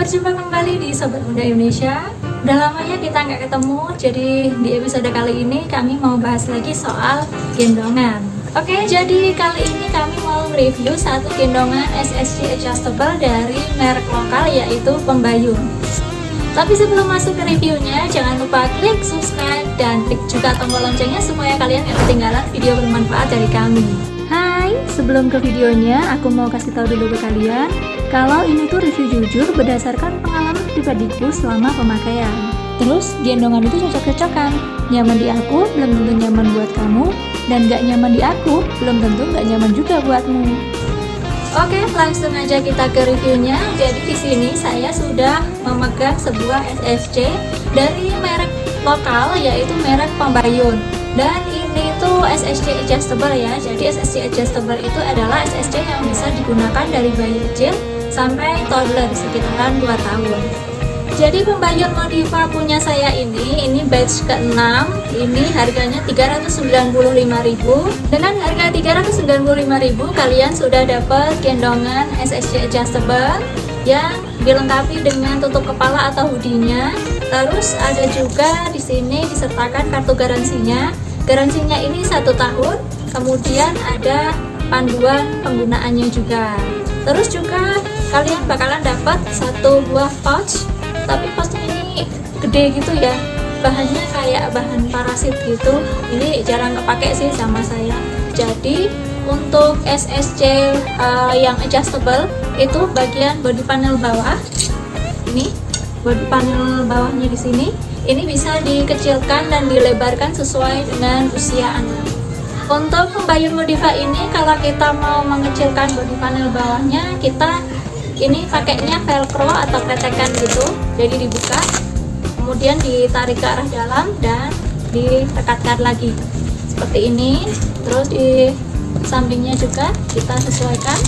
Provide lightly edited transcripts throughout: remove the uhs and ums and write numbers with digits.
Berjumpa kembali di Sobat Muda Indonesia. Udah lama ya kita nggak ketemu, jadi di episode kali ini kami mau bahas lagi soal gendongan. Oke, jadi kali ini kami mau review satu gendongan SSC adjustable dari merek lokal yaitu Pembayun. Tapi sebelum masuk ke reviewnya, jangan lupa klik subscribe dan klik juga tombol loncengnya supaya kalian gak ketinggalan video bermanfaat dari kami. Hai, sebelum ke videonya, aku mau kasih tahu dulu ke kalian kalau ini tuh review jujur berdasarkan pengalaman pribadiku selama pemakaian. Terus, gendongan itu cocok-cocokan. Nyaman di aku, belum tentu nyaman buat kamu, dan gak nyaman di aku, belum tentu gak nyaman juga buatmu. Oke, langsung aja kita ke reviewnya. Jadi di sini saya sudah memegang sebuah SSC dari merek lokal yaitu merek Pembayun. Dan ini tuh SSC adjustable ya. Jadi SSC adjustable itu adalah SSC yang bisa digunakan dari bayi kecil sampai toddler sekitaran 2 tahun. Jadi Pembayun Modiva punya saya ini batch ke-6. Ini harganya 395.000. Dengan harga 395.000 kalian sudah dapat gendongan SSC adjustable yang dilengkapi dengan tutup kepala atau hoodie-nya. Terus ada juga di sini disertakan kartu garansinya. Garansinya ini 1 tahun. Kemudian ada panduan penggunaannya juga. Terus juga kalian bakalan dapat 1 buah pouch. Tapi pouchnya ini gede gitu ya, bahannya kayak bahan parasit gitu. Ini jarang kepake sih sama saya. Jadi untuk SSC yang adjustable itu bagian body panel bawah, ini body panel bawahnya di sini, ini bisa dikecilkan dan dilebarkan sesuai dengan usia anak. Untuk Pembayun Modiva ini kalau kita mau mengecilkan body panel bawahnya, kita ini pakainya velcro atau ketekan gitu, jadi dibuka kemudian ditarik ke arah dalam dan ditekatkan lagi seperti ini. Terus di sampingnya juga kita sesuaikan.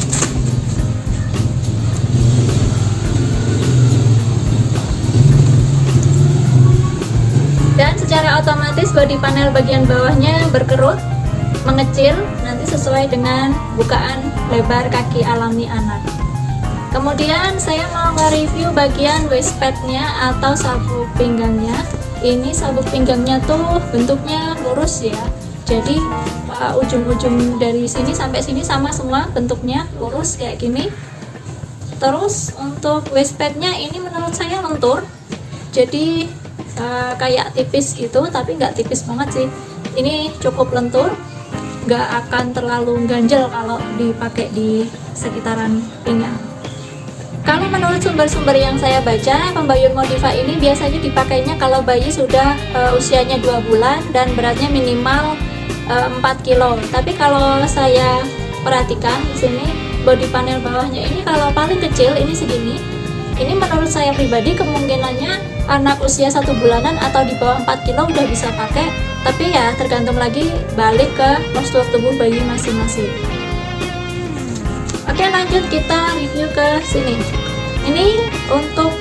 Dan secara otomatis body panel bagian bawahnya berkerut, mengecil nanti sesuai dengan bukaan lebar kaki alami anak. Kemudian saya mau nge-review bagian waist padnya atau sabuk pinggangnya. Ini sabuk pinggangnya tuh bentuknya lurus ya. Jadi ujung-ujung dari sini sampai sini sama semua, bentuknya lurus kayak gini. Terus untuk waist padnya ini menurut saya lentur. Jadi kayak tipis gitu, tapi nggak tipis banget sih. Ini cukup lentur, nggak akan terlalu ganjel kalau dipakai di sekitaran pinggang. Kalau menurut sumber-sumber yang saya baca, Pembayun Modiva ini biasanya dipakainya kalau bayi sudah usianya 2 bulan dan beratnya minimal 4 kilo. Tapi kalau saya perhatikan di sini body panel bawahnya ini kalau paling kecil ini segini. Ini menurut saya pribadi kemungkinannya anak usia 1 bulanan atau di bawah 4 kilo udah bisa pakai. Tapi ya tergantung lagi balik ke postur tubuh bayi masing-masing. Oke, lanjut kita review ke sini. Ini untuk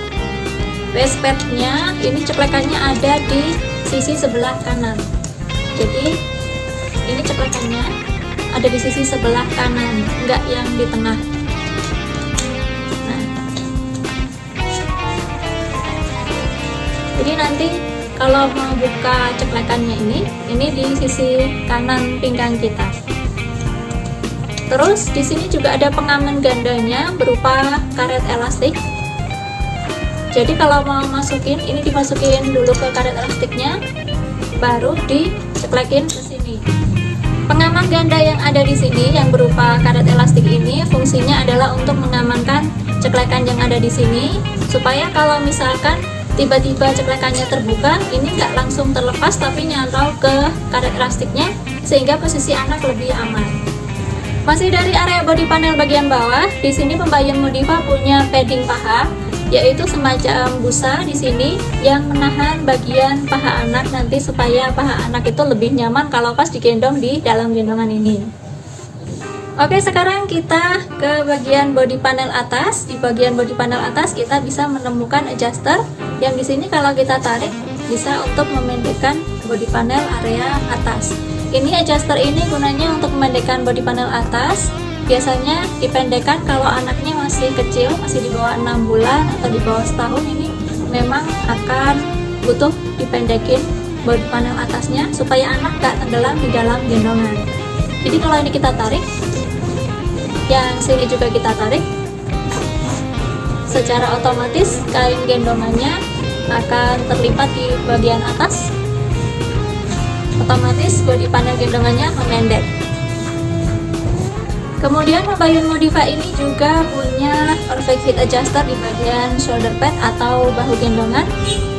waist padnya, ini ceplekannya ada di sisi sebelah kanan. Jadi ini ceplekannya ada di sisi sebelah kanan, enggak yang di tengah. Nah, jadi nanti kalau mau buka ceplekannya ini di sisi kanan pinggang kita. Terus di sini juga ada pengaman gandanya berupa karet elastik. Jadi kalau mau masukin, ini dimasukin dulu ke karet elastiknya, baru diceplekin ke sini. Pengaman ganda yang ada di sini yang berupa karet elastik ini fungsinya adalah untuk mengamankan ceplekan yang ada di sini, supaya kalau misalkan tiba-tiba ceplekannya terbuka, ini nggak langsung terlepas tapi nyantol ke karet elastiknya, sehingga posisi anak lebih aman. Masih dari area body panel bagian bawah, di sini Pembayun Modiva punya padding paha, yaitu semacam busa di sini yang menahan bagian paha anak nanti supaya paha anak itu lebih nyaman kalau pas digendong di dalam gendongan ini. Oke, sekarang kita ke bagian body panel atas. Di bagian body panel atas kita bisa menemukan adjuster yang di sini kalau kita tarik bisa untuk memendekkan body panel area atas. Ini adjuster ini gunanya untuk memendekkan body panel atas. Biasanya dipendekkan kalau anaknya masih kecil, masih di bawah 6 bulan atau di bawah setahun, ini memang akan butuh dipendekin body panel atasnya supaya anak gak tenggelam di dalam gendongan. Jadi kalau ini kita tarik, yang sini juga kita tarik, secara otomatis kain gendongannya akan terlipat di bagian atas, otomatis body panel gendongannya memendek. Kemudian pembayun Modiva ini juga punya perfect fit adjuster di bagian shoulder pad atau bahu gendongan.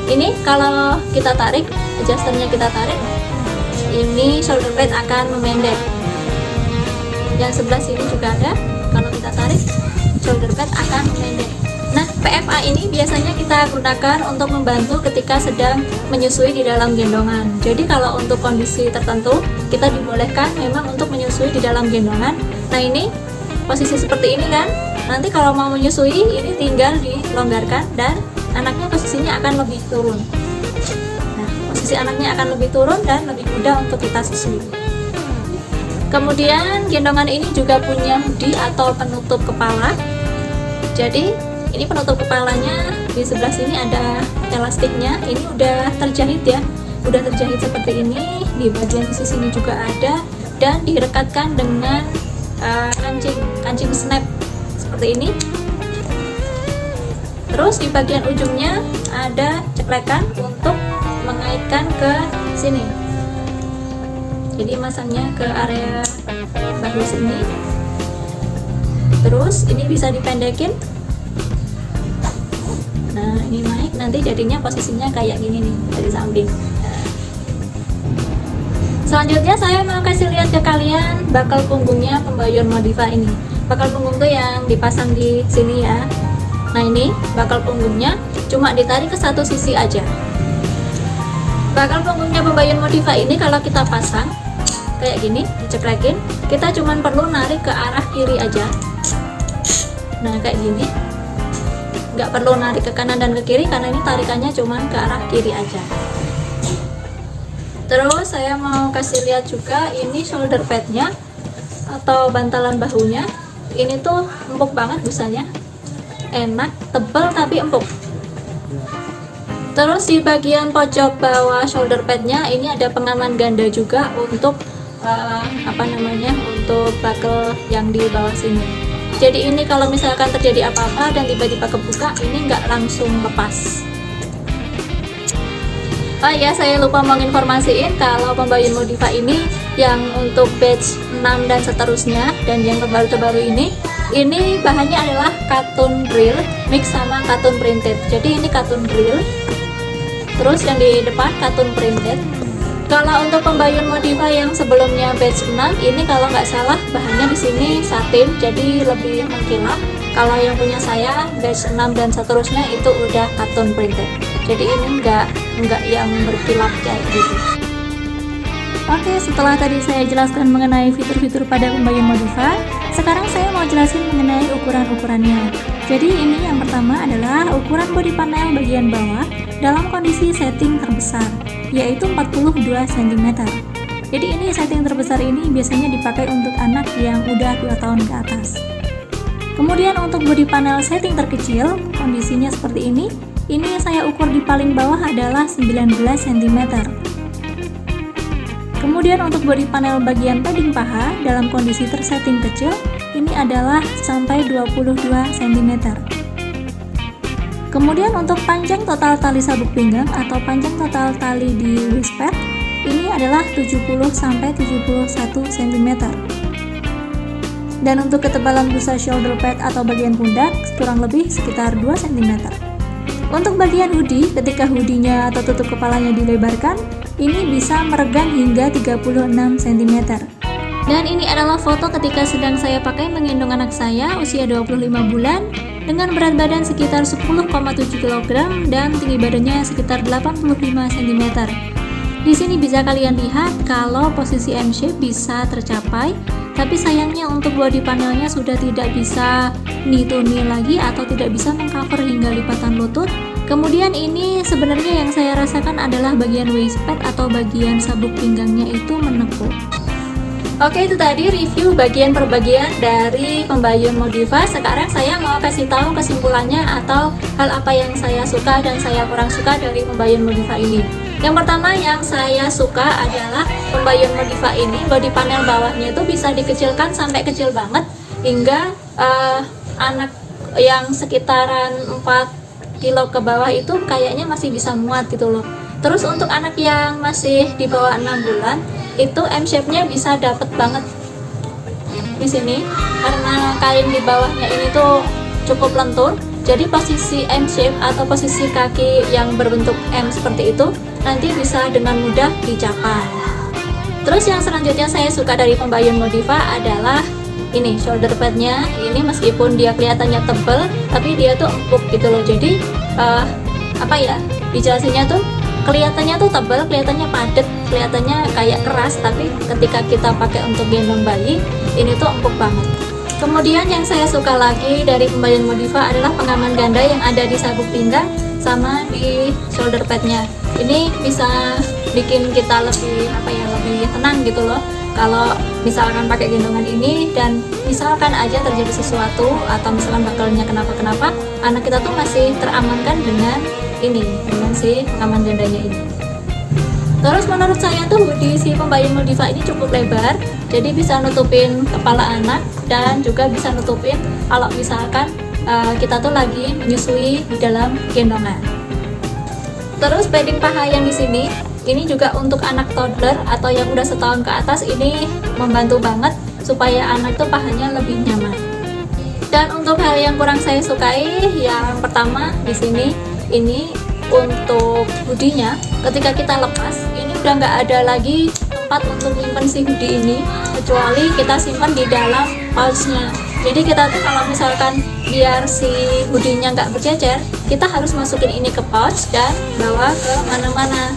Ini kalau kita tarik, adjusternya kita tarik, ini shoulder pad akan memendek. Yang sebelah sini juga ada, kalau kita tarik, shoulder pad akan memendek. Nah, PFA ini biasanya kita gunakan untuk membantu ketika sedang menyusui di dalam gendongan. Jadi kalau untuk kondisi tertentu, kita dibolehkan memang untuk menyusui di dalam gendongan. Nah, ini posisi seperti ini kan, nanti kalau mau menyusui, ini tinggal dilonggarkan dan anaknya posisinya akan lebih turun. Nah, posisi anaknya akan lebih turun dan lebih mudah untuk kita susui. Kemudian gendongan ini juga punya hoodie atau penutup kepala. Jadi ini penutup kepalanya, di sebelah sini ada elastiknya. Ini udah terjahit ya, udah terjahit seperti ini. Di bagian sisi sini juga ada dan direkatkan dengan kancing snap seperti ini. Terus di bagian ujungnya ada ceklekan untuk mengaitkan ke sini. Jadi masangnya ke area bahu sini. Terus ini bisa dipendekin. Nah, ini naik, nanti jadinya posisinya kayak gini nih dari samping. Selanjutnya saya mau kasih lihat ke kalian bakal punggungnya pembayun Modiva ini. Bakal punggung tuh yang dipasang di sini ya. Nah, ini bakal punggungnya cuma ditarik ke satu sisi aja. Bakal punggungnya pembayun Modiva ini kalau kita pasang kayak gini, diceklekin, kita cuma perlu narik ke arah kiri aja. Nah, kayak gini. Nggak perlu narik ke kanan dan ke kiri karena ini tarikannya cuma ke arah kiri aja. Terus saya mau kasih lihat juga ini shoulder padnya atau bantalan bahunya. Ini tuh empuk banget busanya, enak, tebal tapi empuk. Terus di bagian pojok bawah shoulder padnya ini ada pengaman ganda juga untuk untuk buckle yang di bawah sini. Jadi ini kalau misalkan terjadi apa-apa dan tiba-tiba kebuka, ini nggak langsung lepas. Oh ya, saya lupa menginformasiin kalau pembayun Modiva ini yang untuk batch 6 dan seterusnya dan yang terbaru-terbaru ini bahannya adalah cotton drill mix sama cotton printed. Jadi ini cotton drill, terus yang di depan cotton printed. Kalau untuk pembayun Modiva yang sebelumnya batch 6 ini kalau nggak salah bahannya di sini satin, jadi lebih mengkilap. Kalau yang punya saya batch 6 dan seterusnya itu udah cotton printed. Jadi ini nggak yang berkilap kayak gitu. Oke, setelah tadi saya jelaskan mengenai fitur-fitur pada pembayun Modiva, sekarang saya mau jelasin mengenai ukuran-ukurannya. Jadi ini yang pertama adalah ukuran body panel bagian bawah dalam kondisi setting terbesar, yaitu 42 cm. Jadi ini setting terbesar ini biasanya dipakai untuk anak yang udah 2 tahun ke atas. Kemudian untuk body panel setting terkecil, kondisinya seperti ini saya ukur di paling bawah adalah 19 cm. Kemudian untuk body panel bagian padding paha dalam kondisi tersetting kecil, ini adalah sampai 22 cm. Kemudian untuk panjang total tali sabuk pinggang atau panjang total tali di waist pad, ini adalah 70 sampai 71 cm. Dan untuk ketebalan busa shoulder pad atau bagian pundak kurang lebih sekitar 2 cm. Untuk bagian hoodie, ketika hoodie-nya atau tutup kepalanya dilebarkan, ini bisa meregang hingga 36 cm. Dan ini adalah foto ketika sedang saya pakai menggendong anak saya usia 25 bulan dengan berat badan sekitar 10,7 kg dan tinggi badannya sekitar 85 cm. Di sini bisa kalian lihat kalau posisi M shape bisa tercapai, tapi sayangnya untuk body panelnya sudah tidak bisa knee to knee lagi atau tidak bisa mengcover hingga lipatan lutut. Kemudian ini sebenarnya yang saya rasakan adalah bagian waist pad atau bagian sabuk pinggangnya itu menekuk. Oke, itu tadi review bagian per bagian dari pembayun Modiva. Sekarang saya mau kasih tahu kesimpulannya atau hal apa yang saya suka dan saya kurang suka dari pembayun Modiva ini. Yang pertama yang saya suka adalah pembayun Modiva ini body panel bawahnya itu bisa dikecilkan sampai kecil banget hingga anak yang sekitaran 4 kilo ke bawah itu kayaknya masih bisa muat gitu loh. Terus untuk anak yang masih di bawah 6 bulan itu M shape-nya bisa dapet banget di sini karena kain di bawahnya ini tuh cukup lentur. Jadi posisi M shape atau posisi kaki yang berbentuk M seperti itu nanti bisa dengan mudah dicapai. Terus yang selanjutnya saya suka dari pembayun Modiva adalah ini shoulder padnya. Ini meskipun dia kelihatannya tebel tapi dia tuh empuk gitu loh. Jadi apa ya, dijelasinnya tuh kelihatannya tuh tebal, kelihatannya padat, kelihatannya kayak keras, tapi ketika kita pakai untuk gendong bayi ini tuh empuk banget. Kemudian yang saya suka lagi dari pembayun Modiva adalah pengaman ganda yang ada di sabuk pinggang sama di shoulder padnya. Ini bisa bikin kita lebih lebih tenang gitu loh kalau misalkan pakai gendongan ini, dan misalkan aja terjadi sesuatu atau misalkan bakalnya kenapa-kenapa, anak kita tuh masih teramankan dengan si pengaman gandanya ini. Terus menurut saya tuh hoodie si pembayun Modiva ini cukup lebar, jadi bisa nutupin kepala anak dan juga bisa nutupin kalau misalkan kita tuh lagi menyusui di dalam gendongan. Terus padding paha yang di sini ini juga untuk anak toddler atau yang udah setahun ke atas, ini membantu banget supaya anak tuh pahanya lebih nyaman. Dan untuk hal yang kurang saya sukai, yang pertama di sini ini untuk hoodie-nya, ketika kita lepas ini udah nggak ada lagi tempat untuk nyimpen si hoodie ini kecuali kita simpan di dalam pouch-nya. Jadi kita tuh kalau misalkan biar si hoodie-nya nggak bercecer, kita harus masukin ini ke pouch dan bawa ke mana-mana.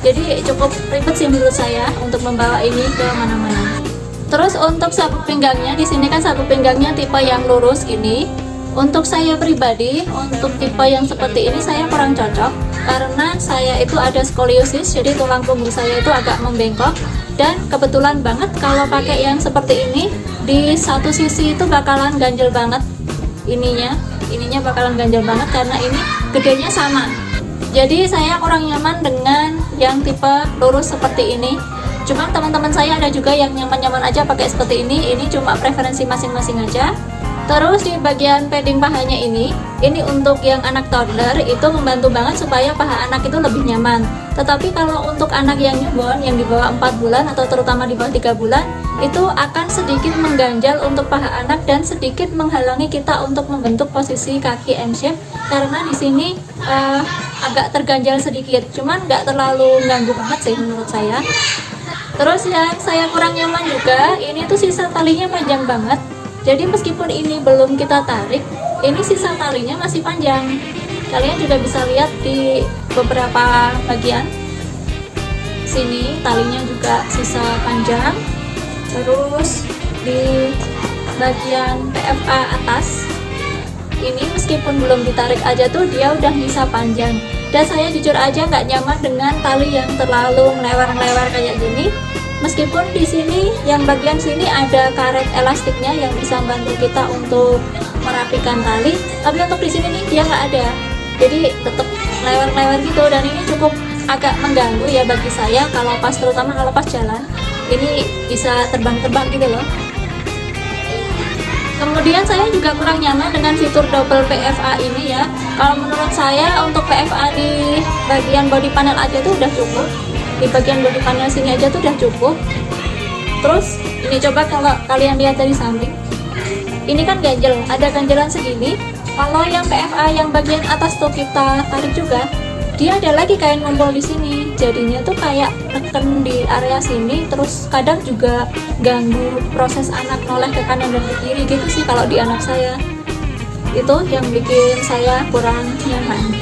Jadi cukup ribet sih menurut saya untuk membawa ini ke mana-mana. Terus untuk sabuk pinggangnya, di sini kan sabuk pinggangnya tipe yang lurus gini. Untuk saya pribadi, untuk tipe yang seperti ini saya kurang cocok karena saya itu ada skoliosis, jadi tulang punggung saya itu agak membengkok, dan kebetulan banget kalau pakai yang seperti ini di satu sisi itu bakalan ganjel banget ininya bakalan ganjel banget karena ini gedenya sama. Jadi saya kurang nyaman dengan yang tipe lurus seperti ini. Cuman teman-teman saya ada juga yang nyaman-nyaman aja pakai seperti ini cuma preferensi masing-masing aja. Terus di bagian padding pahanya ini untuk yang anak toddler itu membantu banget supaya paha anak itu lebih nyaman. Tetapi kalau untuk anak yang newborn yang di bawah 4 bulan atau terutama di bawah 3 bulan itu akan sedikit mengganjal untuk paha anak dan sedikit menghalangi kita untuk membentuk posisi kaki M shape karena di sini agak terganjal sedikit. Cuman nggak terlalu ganggu banget sih menurut saya. Terus yang saya kurang nyaman juga, ini tuh sisa talinya panjang banget. Jadi meskipun ini belum kita tarik, ini sisa talinya masih panjang. Kalian juga bisa lihat di beberapa bagian. Sini talinya juga sisa panjang. Terus di bagian PFA atas, ini meskipun belum ditarik aja tuh dia udah bisa panjang. Dan saya jujur aja nggak nyaman dengan tali yang terlalu melewar-melewar kayak gini. Meskipun di sini yang bagian sini ada karet elastiknya yang bisa membantu kita untuk merapikan tali, tapi untuk di sini nih dia nggak ada. Jadi tetap lewar-lewar gitu, dan ini cukup agak mengganggu ya bagi saya terutama kalau pas jalan. Ini bisa terbang-terbang gitu loh. Kemudian saya juga kurang nyaman dengan fitur double PFA ini ya. Kalau menurut saya untuk PFA di bagian body panel aja tuh udah cukup. Di bagian body panel sini aja tuh udah cukup. Terus ini coba kalau kalian lihat dari samping, ini kan ganjel, ada ganjelan segini. Kalau yang PFA yang bagian atas tuh kita tarik juga, dia ada lagi kain ngumpul di sini. Jadinya tuh kayak neken di area sini, terus kadang juga ganggu proses anak noleh ke kanan dan ke kiri gitu sih kalau di anak saya. Itu yang bikin saya kurang nyaman.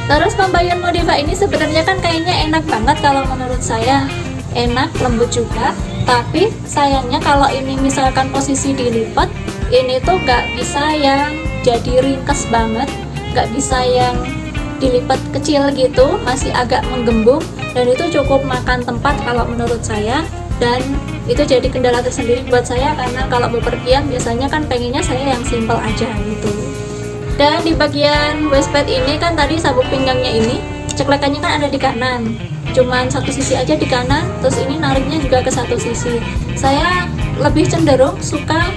Terus pembayun Modiva ini sebenarnya kan kayaknya enak banget kalau menurut saya, enak, lembut juga. Tapi sayangnya kalau ini misalkan posisi dilipat, ini tuh nggak bisa yang jadi ringkas banget, nggak bisa yang dilipat kecil gitu, masih agak menggembung, dan itu cukup makan tempat kalau menurut saya. Dan Itu jadi kendala tersendiri buat saya, karena kalau bepergian biasanya kan pengennya saya yang simple aja gitu. Dan di bagian waistband ini kan tadi sabuk pinggangnya ini ceklekannya kan ada di kanan, cuman satu sisi aja di kanan, terus ini nariknya juga ke satu sisi. Saya lebih cenderung suka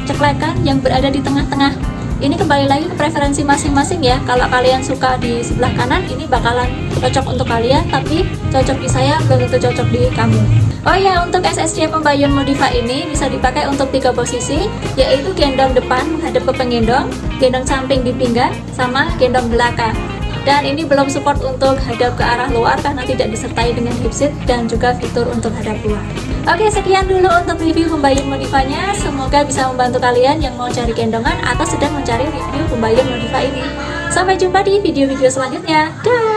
ceklekan yang berada di tengah-tengah. Ini kembali lagi ke preferensi masing-masing ya. Kalau kalian suka di sebelah kanan, ini bakalan cocok untuk kalian, tapi cocok di saya belum tentu cocok di kamu. Oh ya, untuk SSC Pembayun Modifa ini bisa dipakai untuk 3 posisi, yaitu gendong depan menghadap ke penggendong, gendong samping di pinggang, sama gendong belakang. Dan ini belum support untuk hadap ke arah luar karena tidak disertai dengan hip seat dan juga fitur untuk hadap luar. Oke, sekian dulu untuk review Pembayun Modifanya. Semoga bisa membantu kalian yang mau cari gendongan atau sedang mencari review Pembayun Modifa ini. Sampai jumpa di video-video selanjutnya. Dah.